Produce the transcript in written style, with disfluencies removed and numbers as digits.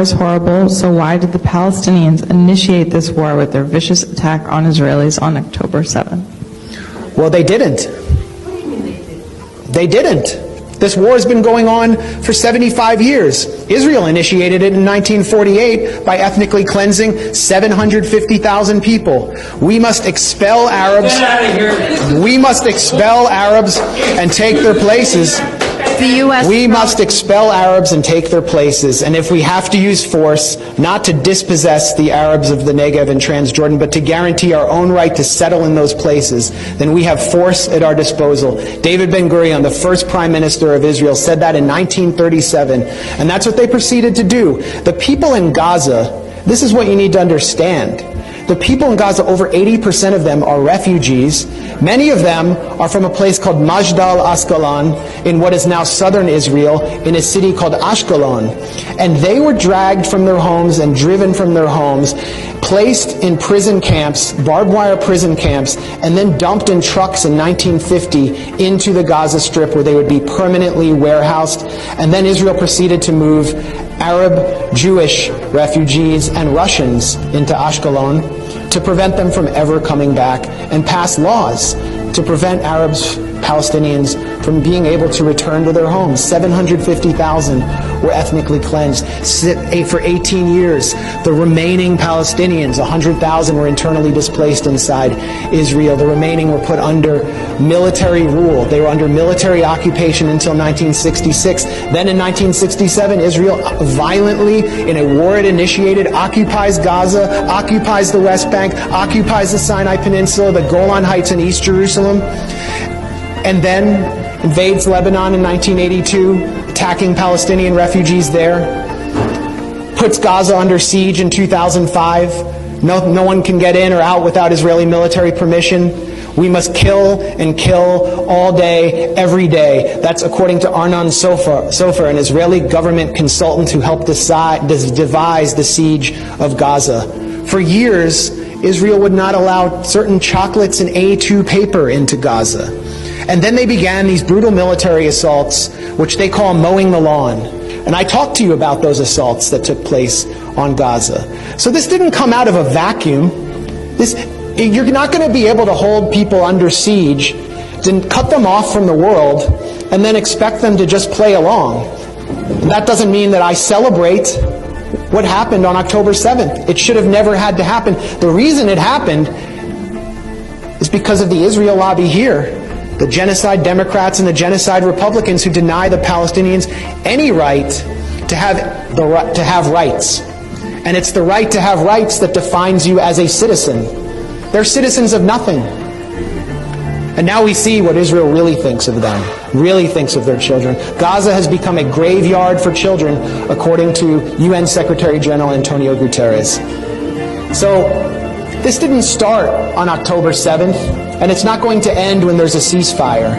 is horrible, so why did the Palestinians initiate this war with their vicious attack on Israelis on October 7th? Well, they didn't. They didn't. This war has been going on for 75 years. Israel initiated it in 1948 by ethnically cleansing 750,000 people. We must expel Arabs. We must expel Arabs and take their places. We must expel Arabs and take their places. And if we have to use force, not to dispossess the Arabs of the Negev and Transjordan, but to guarantee our own right to settle in those places, then we have force at our disposal. David Ben-Gurion, the first prime minister of Israel, said that in 1937. And that's what they proceeded to do. The people in Gaza, this is what you need to understand. The people in Gaza, over 80% of them are refugees. Many of them are from a place called Majdal Asqalon in what is now southern Israel, in a city called Ashkelon. And they were dragged from their homes and driven from their homes, placed in prison camps, barbed wire prison camps, and then dumped in trucks in 1950 into the Gaza Strip, where they would be permanently warehoused. And then Israel proceeded to move Arab, Jewish refugees and Russians into Ashkelon to prevent them from ever coming back, and pass laws to prevent Arabs, Palestinians, from being able to return to their homes. 750,000 were ethnically cleansed. For 18 years, the remaining Palestinians, 100,000, were internally displaced inside Israel. The remaining were put under military rule. They were under military occupation until 1966. Then in 1967, Israel violently, in a war it initiated, occupies Gaza, occupies the West Bank, occupies the Sinai Peninsula, the Golan Heights in East Jerusalem, and then invades Lebanon in 1982, attacking Palestinian refugees there, puts Gaza under siege in 2005. No one can get in or out without Israeli military permission. We must kill and kill all day, every day. That's according to Arnon Sofer, an Israeli government consultant who helped devise the siege of Gaza. For years, Israel would not allow certain chocolates and A2 paper into Gaza. And then they began these brutal military assaults, which they call mowing the lawn. And I talked to you about those assaults that took place on Gaza. So this didn't come out of a vacuum. You're not going to be able to hold people under siege, to cut them off from the world, and then expect them to just play along. And that doesn't mean that I celebrate what happened on October 7th. It should have never had to happen. The reason it happened is because of the Israel lobby here, the genocide Democrats and the genocide Republicans who deny the Palestinians any right to have rights. And it's the right to have rights that defines you as a citizen. They're citizens of nothing. And now we see what Israel really thinks of them, really thinks of their children. Gaza has become a graveyard for children, according to UN Secretary General Antonio Guterres. So this didn't start on October 7th, and it's not going to end when there's a ceasefire.